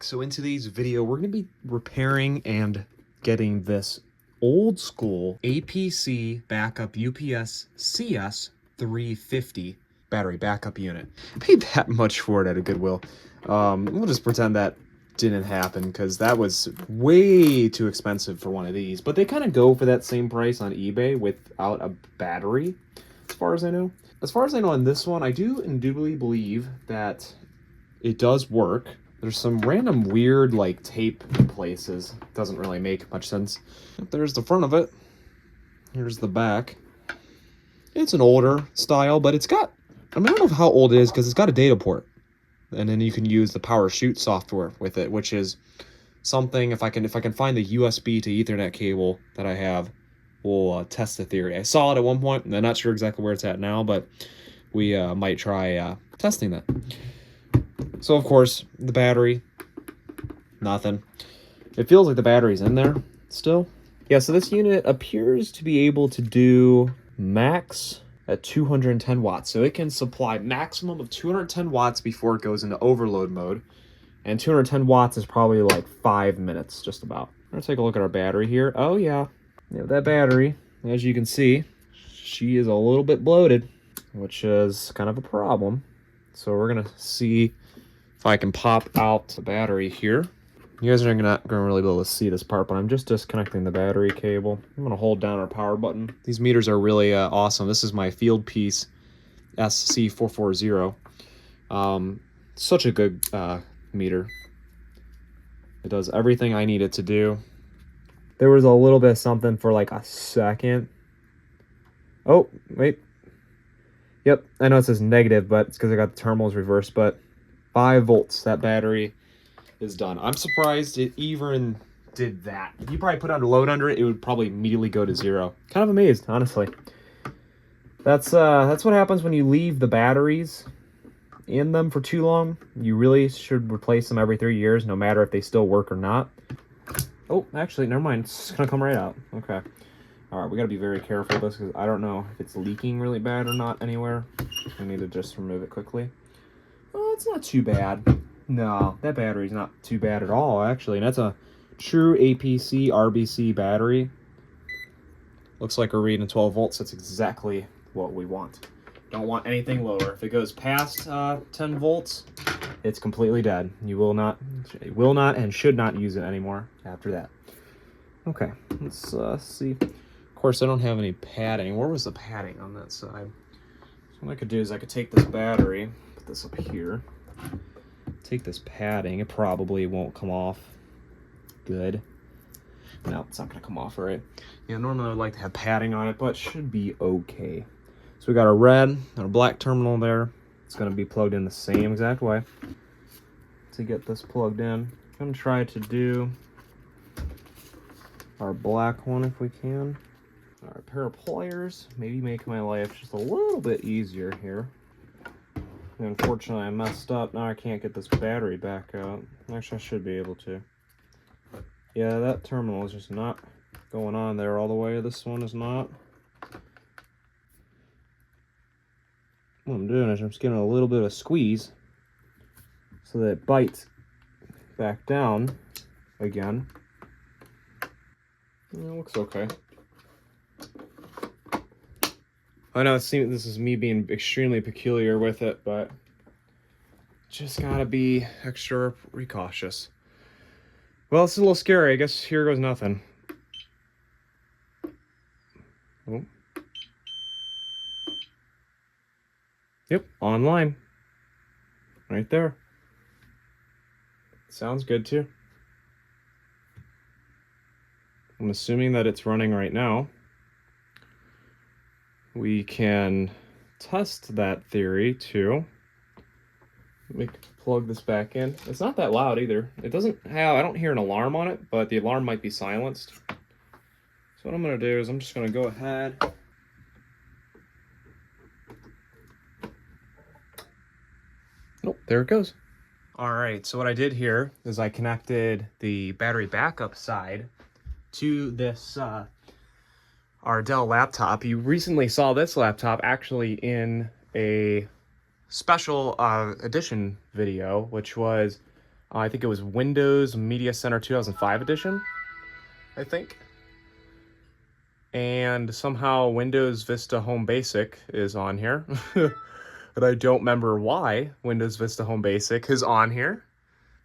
So in today's video, we're going to be repairing and getting this old school APC backup UPS CS 350 battery backup unit. I paid that much for it at a Goodwill. We'll just pretend that didn't happen because that was way too expensive for one of these. But they kind of go for that same price on eBay without a battery, as far as I know. As far as I know on this one, I do indubitably believe that it does work. There's some random weird like tape places. Doesn't really make much sense. There's the front of it. Here's the back. It's an older style, but it's got, I don't know how old it is because it's got a data port. And then you can use the power shoot software with it, which is something, if I can find the USB to Ethernet cable that I have, we'll test the theory. I saw it at one point, and I'm not sure exactly where it's at now, but we might try testing that. So, of course, the battery, nothing. It feels like the battery's in there still. Yeah, so this unit appears to be able to do max at 210 watts. So it can supply maximum of 210 watts before it goes into overload mode. And 210 watts is probably like 5 minutes, just about. Let's take a look at our battery here. Oh, yeah. Yeah, that battery, as you can see, she is a little bit bloated, which is kind of a problem. So we're going to see if I can pop out the battery here. You guys are not going to really be able to see this part, but I'm just disconnecting the battery cable. I'm going to hold down our power button. These meters are really awesome. This is my Field Piece SC440. Such a good meter. It does everything I need it to do. There was a little bit of something for like a second. Oh, wait. Yep, I know it says negative, but it's because I got the terminals reversed, but 5 volts, that battery is done. I'm surprised it even did that. If you probably put out a load under it, it would probably immediately go to 0. Kind of amazed, honestly. That's what happens when you leave the batteries in them for too long. You really should replace them every 3 years, no matter if they still work or not. Oh, actually, never mind. It's gonna come right out. Okay. All right, we gotta be very careful with this because I don't know if it's leaking really bad or not anywhere. I need to just remove it quickly. Oh, it's not too bad. No, that battery's not too bad at all, actually. And that's a true APC RBC battery. Looks like we're reading 12 volts. That's exactly what we want. Don't want anything lower. If it goes past 10 volts, it's completely dead. You will not and should not use it anymore after that. Okay, let's see. Of course, I don't have any padding. Where was the padding on that side? So what I could do is I could take this battery, put this up here, take this padding. It probably won't come off good. No, it's not going to come off right. Yeah, normally I would like to have padding on it, but it should be okay. So we got our red and our black terminal there. It's going to be plugged in the same exact way. To get this plugged in, I'm going to try to do our black one if we can. All right, pair of pliers, maybe make my life just a little bit easier here. And unfortunately, I messed up. Now I can't get this battery back out. Actually, I should be able to. Yeah, that terminal is just not going on there all the way. This one is not. What I'm doing is I'm just giving it a little bit of a squeeze so that it bites back down again. It looks okay. I know this is me being extremely peculiar with it, but just gotta be extra precautious. Well, it's a little scary. I guess here goes nothing. Oh. Yep, online. Right there. Sounds good too. I'm assuming that it's running right now. We can test that theory too. Plug this back in. It's not that loud either. It doesn't have, I don't hear an alarm on it, but the alarm might be silenced. So what I'm going to do is I'm just going to go ahead. Oh, there it goes. All right, so what I did here is I connected the battery backup side to this our Dell laptop. You recently saw this laptop actually in a special edition video, which was I think it was Windows Media Center 2005 edition, I think. And somehow Windows Vista Home Basic is on here. But I don't remember why Windows Vista Home Basic is on here.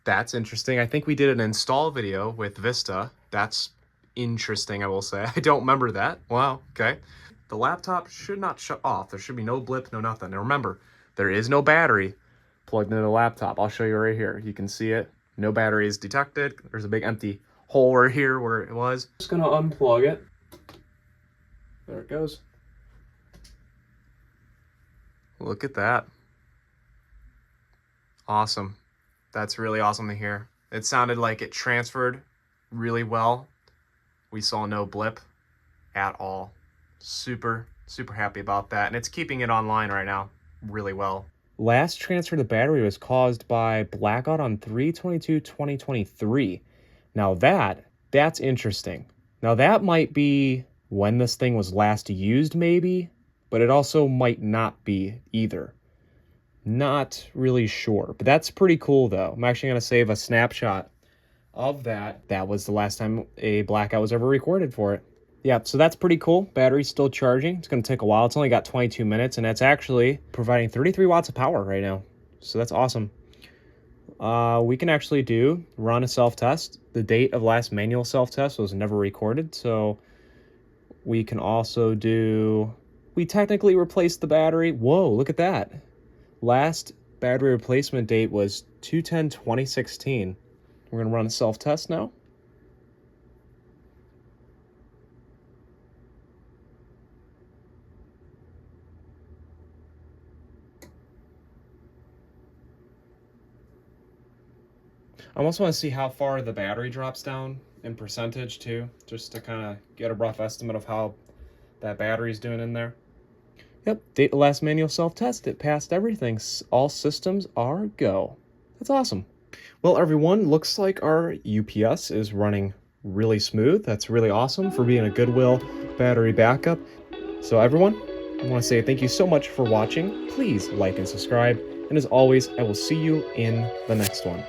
That's interesting. I think we did an install video with Vista. That's interesting, I will say. I don't remember that. Wow, okay. The laptop should not shut off. There should be no blip, no nothing. And remember, there is no battery plugged into the laptop. I'll show you right here. You can see it. No battery is detected. There's a big empty hole right here where it was. Just gonna unplug it. There it goes. Look at that. Awesome. That's really awesome to hear. It sounded like it transferred really well. We saw no blip at all. Super, super happy about that. And it's keeping it online right now really well. Last transfer of the battery was caused by blackout on 3/22/2023. Now that's interesting. Now that might be when this thing was last used maybe, but it also might not be either. Not really sure, but that's pretty cool though. I'm actually going to save a snapshot of that. That was the last time a blackout was ever recorded for it. Yeah, so that's pretty cool. Battery's still charging. It's going to take a while. It's only got 22 minutes, and that's actually providing 33 watts of power right now. So that's awesome. We can actually run a self-test. The date of last manual self-test was never recorded, so we can also we technically replaced the battery. Whoa, look at that. Last battery replacement date was 2/10/2016. We're going to run a self-test now. I also want to see how far the battery drops down in percentage too, just to kind of get a rough estimate of how that battery's doing in there. Yep, date of last manual self-test. It passed everything. All systems are go. That's awesome. Well, everyone, looks like our UPS is running really smooth. That's really awesome for being a Goodwill battery backup. So everyone, I want to say thank you so much for watching. Please like and subscribe. And as always, I will see you in the next one.